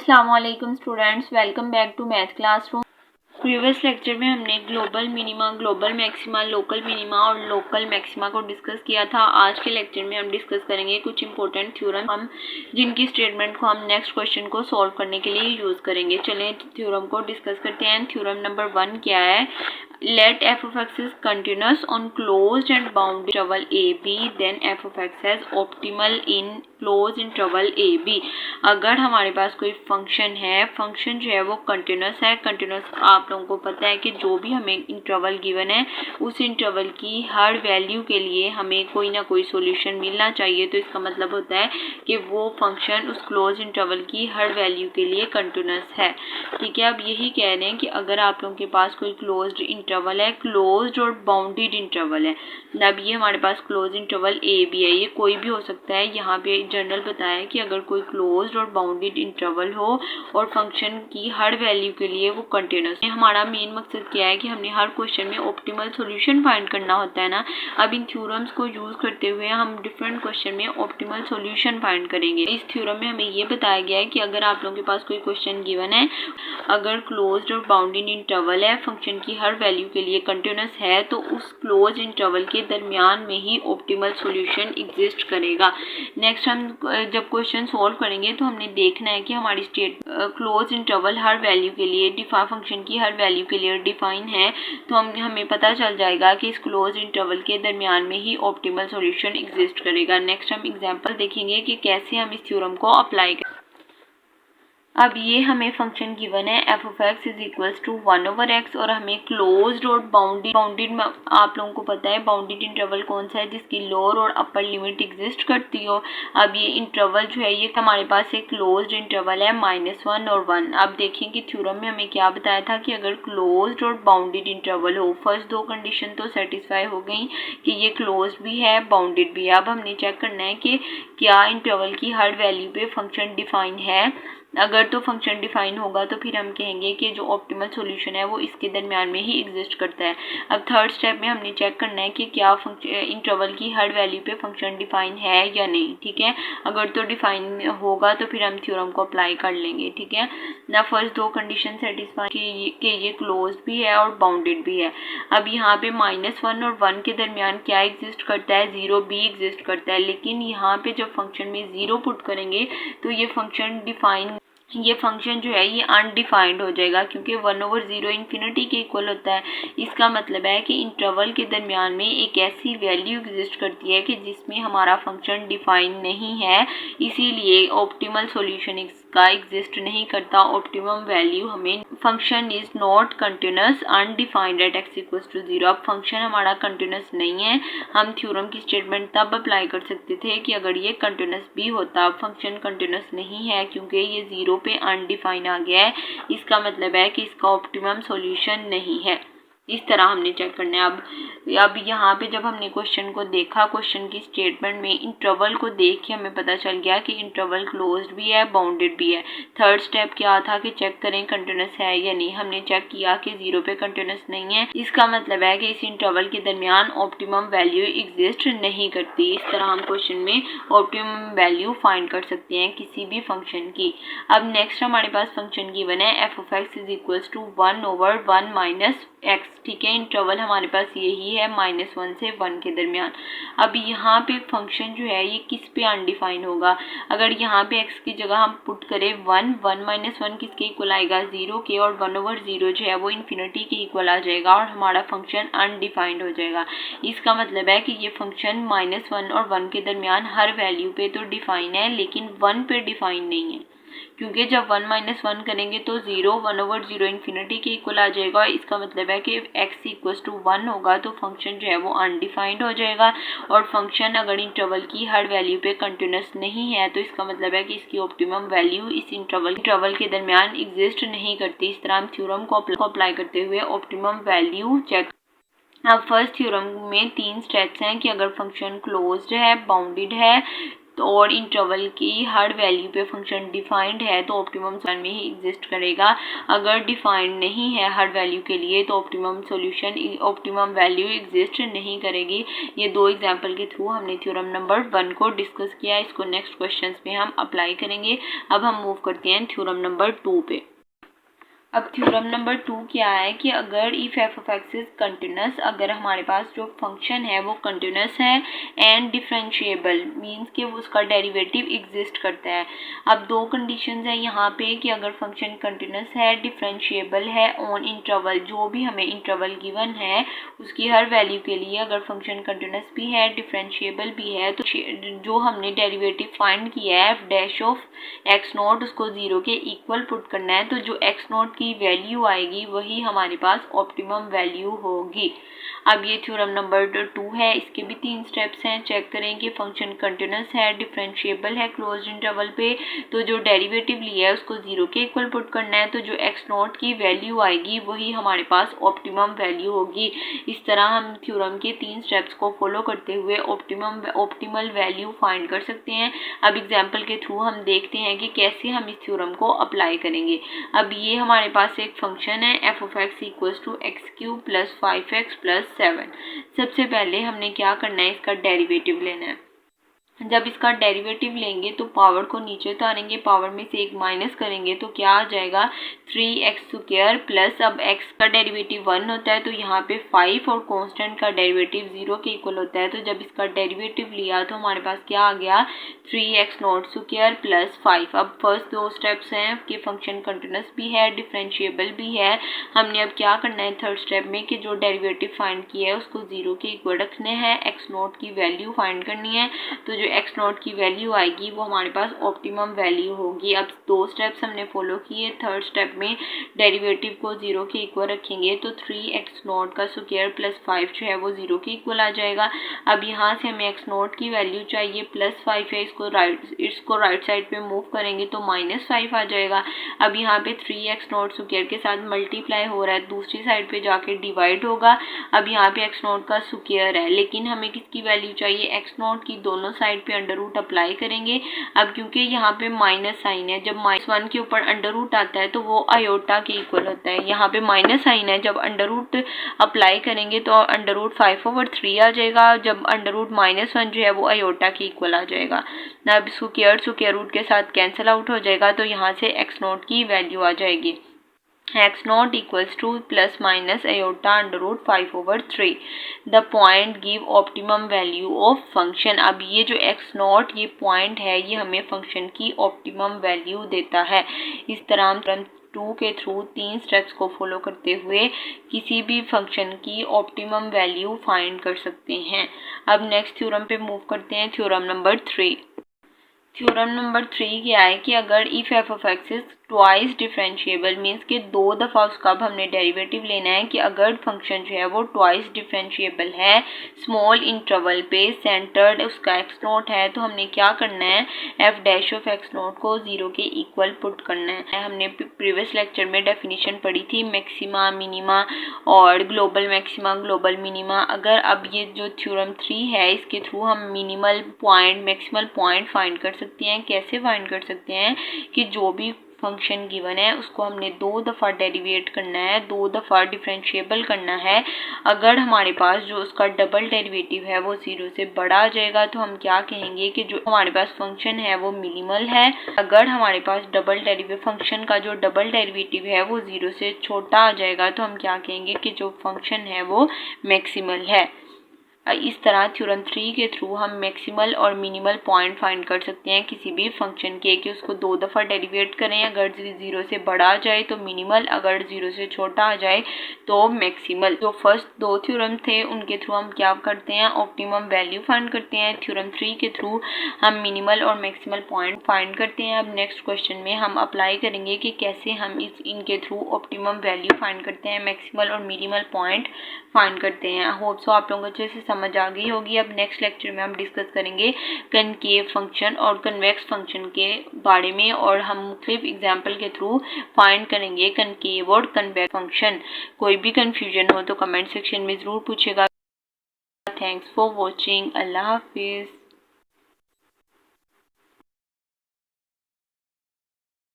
अस्सलाम वालेकुम students, welcome back to math classroom. Previous lecture में हमने global minima, global maxima, local minima और लोकल मैक्सिमा को डिस्कस किया था। आज के लेक्चर में हम डिस्कस करेंगे कुछ इंपॉर्टेंट थ्योरम हम जिनकी स्टेटमेंट को हम नेक्स्ट क्वेश्चन को सॉल्व करने के लिए यूज करेंगे। चलें थ्योरम को डिस्कस करते हैं। थ्योरम नंबर 1 क्या है? Let f of x is continuous on closed and bounded interval AB, then f of x has optimal in closed interval AB। अगर हमारे पास कोई फंक्शन है, फंक्शन जो है वो कंटिन्यूस है। कंटिन्यूस आप लोगों को पता है कि जो भी हमें इंटरवल गिवन है उस इंटरवल की हर वैल्यू के लिए हमें कोई ना कोई सॉल्यूशन मिलना चाहिए। तो इसका मतलब होता है कि वो फंक्शन उस क्लोज इंटरवल की हर वैल्यू के लिए कंटिन्यूस है। ठीक है, अब यही कह रहे हैं कि अगर आप लोगों के पास कोई क्लोज्ड इंटरवल है, क्लोज्ड और बाउंडेड इंटरवल है, अब ये हमारे पास क्लोज इंटरवल ए भी है, ये कोई भी हो सकता है। यहाँ पे जनरल बताया है कि अगर कोई क्लोज्ड और बाउंडेड इंटरवल हो और फंक्शन की हर वैल्यू के लिए वो कंटिन्यूस है। हमारा मेन मकसद क्या है कि हमने हर क्वेश्चन में ऑप्टिमल सॉल्यूशन फाइंड करना होता है ना। अब इन थ्योरम्स को यूज करते हुए हम डिफरेंट क्वेश्चन में ऑप्टिमल सॉल्यूशन फाइंड करेंगे। इस थ्योरम में हमें ये बताया गया है कि अगर आप लोगों के पास कोई क्वेश्चन गिवन है, अगर क्लोज्ड और बाउंडेड इंटरवल है, फंक्शन की हर वैल्यू के लिए कंटिन्यूस है, तो उस क्लोज इंटरवल के दरमियान में ही ऑप्टिमल सॉल्यूशन एग्जिस्ट करेगा। नेक्स्ट हम जब क्वेश्चन सॉल्व करेंगे तो हमने देखना है कि हमारी क्लोज इंटरवल हर वैल्यू के लिए फंक्शन की हर वैल्यू के लिए डिफाइन है। तो हमें पता चल जाएगा कि इस क्लोज इंटरवल के दरमियान में ही ऑप्टिमल सॉल्यूशन एग्जिस्ट करेगा। नेक्स्ट हम एग्जांपल देखेंगे कि कैसे हम इस थ्योरम को अप्लाई करें। अब ये हमें फंक्शन गिवन है f of x is equals to 1/x और हमें क्लोज्ड और बाउंडेड में आप लोगों को पता है बाउंडेड इंटरवल कौन सा है जिसकी लोअर और अपर लिमिट एग्जिस्ट करती हो। अब ये इंटरवल जो है ये हमारे पास एक क्लोज्ड इंटरवल है -1 और 1। अब देखें कि थ्योरम में हमें क्या बताया था कि अगर क्लोज्ड और बाउंडेड इंटरवल हो, फर्स्ट दो कंडीशन तो सेटिस्फाई हो गई कि ये क्लोज्ड भी है बाउंडेड भी है। अब हमने चेक करना है कि क्या इंटरवल की हर वैल्यू पे फंक्शन डिफाइन है। अगर तो फंक्शन डिफाइन होगा तो फिर हम कहेंगे कि जो ऑप्टिमल सॉल्यूशन है वो इसके दरमियान में ही एग्जिस्ट करता है। अब थर्ड स्टेप में हमने चेक करना है कि क्या इंटरवल की हर वैल्यू पे फंक्शन डिफाइन है या नहीं। ठीक है, अगर तो डिफाइन होगा तो फिर हम थ्योरम को अप्लाई कर लेंगे। ठीक है ना, फर्स्ट दो कंडीशन सेटिस्फाई कि ये क्लोज भी है और बाउंडेड भी है। अब यहाँ पे -1 और 1 के दरमियान क्या एग्जिस्ट करता है? 0 भी एग्जिस्ट करता है। लेकिन यहाँ पे जब फंक्शन में 0 पुट करेंगे तो ये फंक्शन जो है ये अनडिफाइंड हो जाएगा, क्योंकि 1/0 इन्फिनिटी के इक्वल होता है। इसका मतलब है कि इंटरवल के दरमियान में एक ऐसी वैल्यू एग्जिस्ट करती है कि जिसमें हमारा फंक्शन डिफाइन नहीं है, इसीलिए ऑप्टिमल सॉल्यूशन इसका एग्जिस्ट नहीं करता। ऑप्टिमम वैल्यू हमें function is not continuous undefined at x equals to 0। अब फंक्शन हमारा कंटिन्यूस नहीं है। हम थ्योरम की स्टेटमेंट तब अप्लाई कर सकते थे कि अगर ये कंटिन्यूस भी होता। अब फंक्शन कंटिन्यूस नहीं है क्योंकि ये 0 पे अनडिफाइन आ गया है। इसका मतलब है कि इसका ऑप्टिमम सॉल्यूशन नहीं है। इस तरह हमने चेक करना है। अब यहाँ पे जब हमने क्वेश्चन को देखा, क्वेश्चन की स्टेटमेंट में इंटरवल को देख के हमें पता चल गया कि इंटरवल क्लोज्ड भी है बाउंडेड भी है। थर्ड स्टेप क्या था कि चेक करें कंटिन्यूस है या नहीं। हमने चेक किया कि 0 पे कंटिन्यूस नहीं है। इसका मतलब है कि इस इंटरवल के दरमियान ऑप्टिमम वैल्यू एग्जिस्ट नहीं करती। इस तरह हम क्वेश्चन में ऑप्टिमम वैल्यू फाइंड कर सकते हैं किसी भी फंक्शन की। अब नेक्स्ट हमारे पास फंक्शन गिवन है f of x is equals to 1/1 - x। ठीक है, इंटरवल हमारे पास यही है -1 से 1 के दरमियान। अब यहाँ पे फंक्शन जो है ये किस पे अनडिफाइन होगा? अगर यहाँ पे x की जगह हम पुट करें 1 1 - 1 किसके इक्वल आएगा? 0 के, और 1/0 जो है वो इन्फिनिटी के इक्वल आ जाएगा और हमारा फंक्शन अनडिफाइंड हो जाएगा। इसका मतलब है कि ये फंक्शन -1 और 1 के दरमियान हर वैल्यू पे तो डिफाइन है, लेकिन 1 पे डिफाइन नहीं है, क्योंकि जब 1 - 1 करेंगे तो 0 1/0 इन्फिनिटी के इक्वल आ जाएगा। इसका मतलब है कि x इक्वल्स टू 1 होगा तो फंक्शन जो है वो अनडिफाइंड हो जाएगा। और फंक्शन अगर इंटरवल की हर वैल्यू पे कंटिन्यूस नहीं है तो इसका मतलब है कि इसकी ऑप्टिमम वैल्यू इस इंटरवल के दरमियान एग्जिस्ट नहीं करती। इस तरह हम थ्योरम को अप्लाई करते हुए ऑप्टिमम वैल्यू चेक। अब फर्स्ट थ्योरम में 3 स्टेप्स हैं कि अगर फंक्शन क्लोज्ड है बाउंडेड है तो और इंटरवल की हर वैल्यू पे फंक्शन डिफाइंड है तो ऑप्टिमम सॉल्यूशन में ही एग्जिस्ट करेगा। अगर डिफाइंड नहीं है हर वैल्यू के लिए तो ऑप्टिमम वैल्यू एग्जिस्ट नहीं करेगी। ये दो एग्जांपल के थ्रू हमने थ्योरम नंबर 1 को डिस्कस किया। इसको नेक्स्ट क्वेश्चंस में हम अप्लाई करेंगे। अब हम मूव करते हैं थ्योरम नंबर 2 पे। अब थ्योरम नंबर 2 क्या है कि अगर if F of x is continuous, अगर हमारे पास जो फंक्शन है वो कंटिन्यूस है एंड डिफरेंशिएबल मींस कि उसका डेरिवेटिव एग्जिस्ट करता है। अब दो कंडीशंस है यहाँ पे कि अगर फंक्शन कंटिन्यूस है, डिफरेंशिएबल है ऑन इंटरवल, जो भी हमें इंटरवल गिवन है उसकी हर वैल्यू के लिए अगर फंक्शन कंटिन्यूस भी है, डिफरेंशिएबल भी है, तो जो हमने डेरिवेटिव फाइंड किया है F dash of x not उसको 0 के इक्वल पुट करना है। तो जो एक्स नॉट की वैल्यू आएगी वही हमारे पास ऑप्टिमम वैल्यू होगी। अब ये थ्योरम नंबर 2 है, इसके भी 3 स्टेप्स हैं। चेक करें कि फंक्शन कंटिन्यूस है, डिफरेंशिएबल है क्लोज्ड इंटरवल पे, तो जो डेरिवेटिव लिया है उसको 0 के इक्वल पुट करना है। तो जो एक्स नॉट की वैल्यू आएगी वही हमारे पास ऑप्टिमम वैल्यू होगी। इस तरह हम थ्योरम के 3 स्टेप्स को फॉलो करते हुए ऑप्टिमल वैल्यू फाइंड कर सकते हैं। अब एग्जाम्पल के थ्रू हम देखते हैं कि कैसे हम इस थ्योरम को अप्लाई करेंगे। अब ये हमारे पास एक फंक्शन है F of X equals to X cube plus 5x plus 7। सबसे पहले हमने क्या करना है, इसका डेरिवेटिव लेना है। जब इसका डेरिवेटिव लेंगे तो पावर को नीचे उतारेंगे, पावर में से एक माइनस करेंगे तो क्या आ जाएगा 3x² प्लस, अब x का डेरिवेटिव 1 होता है तो यहाँ पे 5 और कांस्टेंट का डेरिवेटिव 0 के इक्वल होता है। तो जब इसका डेरिवेटिव लिया तो हमारे पास क्या आ गया 3x² प्लस 5। अब फर्स्ट दो स्टेप्स हैं कि फंक्शन कंटिन्यूस भी है, डिफरेंशिएबल भी है। हमने अब क्या करना है थर्ड स्टेप में कि जो डेरिवेटिव फाइंड किया है उसको 0 के इक्वल रखने हैं, x नॉट की वैल्यू फाइंड करनी है। तो जो एक्स नॉट की वैल्यू आएगी वो हमारे पास ऑप्टिमम वैल्यू होगी। अब दो स्टेप्स हमने फॉलो किए। थर्ड स्टेप में डेरिवेटिव को 0 के इक्वल रखेंगे तो 3x नॉट का स्क्वायर प्लस 5 जो है वो 0 के इक्वल आ जाएगा। अब यहाँ से हमें एक्स नॉट की वैल्यू चाहिए प्लस 5 है, इसको राइट साइड पे मूव करेंगे तो -5 आ जाएगा। अब यहाँ पे 3x नॉट स्क्वायर के साथ मल्टीप्लाई हो रहा है, दूसरी साइड पे जाके डिवाइड होगा। अब यहाँ पे एक्स नॉट का स्क्वायर है लेकिन हमें किसकी वैल्यू चाहिए, एक्स नॉट की। दोनों साइड पे अंडर रूट अप्लाई करेंगे। अब क्योंकि यहाँ पे माइनस साइन है, जब -1 के ऊपर अंडर रूट आता है तो वो आयोटा के इक्वल होता है। यहाँ पे माइनस साइन है, जब अंडर रूट अप्लाई करेंगे तो अंडर रूट 5/3 आ जाएगा। जब अंडर रूट -1 जो है वो आयोटा के इक्वल आ जाएगा। अब स्क्वायर रूट के साथ कैंसिल आउट हो जाएगा तो यहाँ से एक्स नॉट की वैल्यू आ जाएगी x naught equals to plus minus iota under root 5/3. The point give optimum value of function. अब ये जो x naught ये पॉइंट है ये हमें फंक्शन की ऑप्टिमम वैल्यू देता है। इस तरह हम 2 के थ्रू 3 स्टेप्स को फॉलो करते हुए किसी भी फंक्शन की ऑप्टिमम वैल्यू फाइंड कर सकते हैं। अब नेक्स्ट थ्योरम पे मूव करते हैं, थ्योरम नंबर 3। थ्योरम नंबर 3 क्या है कि अगर if F of x is twice differentiable means कि 2 दफ़ा उसका अब हमने डेरिवेटिव लेना है कि अगर फंक्शन जो है वो ट्वाइस डिफरेंशिएबल है, स्मॉल इंटरवल पे सेंटर्ड उसका एक्स नॉट है, तो हमने क्या करना है F dash of x not को 0 के इक्वल पुट करना है। हमने प्रीवियस लेक्चर में डेफिनेशन पढ़ी थी मैक्सिमा, मिनिमा और ग्लोबल मैक्सिमा, ग्लोबल मिनिमा। अगर अब ये जो थ्योरम 3 है इसके थ्रू हम minimal point, maximal point find कर सकते हैं। कैसे फाइंड कर सकते हैं कि जो भी फंक्शन गिवन है उसको हमने 2 दफ़ा डेरिवेट करना है, 2 दफ़ा डिफरेंशिएबल करना है। अगर हमारे पास जो उसका डबल डेरिवेटिव है वो 0 से बड़ा आ जाएगा तो हम क्या कहेंगे कि जो हमारे पास फंक्शन है वो मिनिमल है। अगर हमारे पास फंक्शन का जो डबल डेरिवेटिव है वो 0 से छोटा आ जाएगा तो हम क्या कहेंगे कि जो फंक्शन है वो मैक्सिमल है। इस तरह थ्योरम 3 के थ्रू हम मैक्सिमल और मिनिमल पॉइंट फाइंड कर सकते हैं किसी भी फंक्शन के, कि उसको 2 दफ़ा डेरिवेट करें, अगर 0 से बड़ा आ जाए तो मिनिमल, अगर 0 से छोटा आ जाए तो मैक्सिमल। जो फर्स्ट 2 थ्योरम थे उनके थ्रू हम क्या करते हैं ऑप्टिमम वैल्यू फाइंड करते हैं। थ्योरम 3 के थ्रू हम मिनिमल और मैक्सिमल पॉइंट फाइंड करते हैं। अब नेक्स्ट क्वेश्चन में हम अप्लाई करेंगे कि कैसे हम इनके थ्रू ऑप्टिमम वैल्यू फाइंड करते हैं, मैक्सिमल और मिनिमल पॉइंट फाइंड करते हैं। होप सो आप लोगों को अच्छे से समझ आ गई होगी। अब नेक्स्ट लेक्चर में हम डिस्कस करेंगे कनकेव फंक्शन और कन्वेक्स फंक्शन के बारे में, और हम मुख्तलिफ एग्जाम्पल के थ्रू फाइंड करेंगे कनकेव और कन्वेक्स फंक्शन। कोई भी कंफ्यूजन हो तो कमेंट सेक्शन में ज़रूर पूछेगा। Thanks for watching. अल्लाह हाफिज़।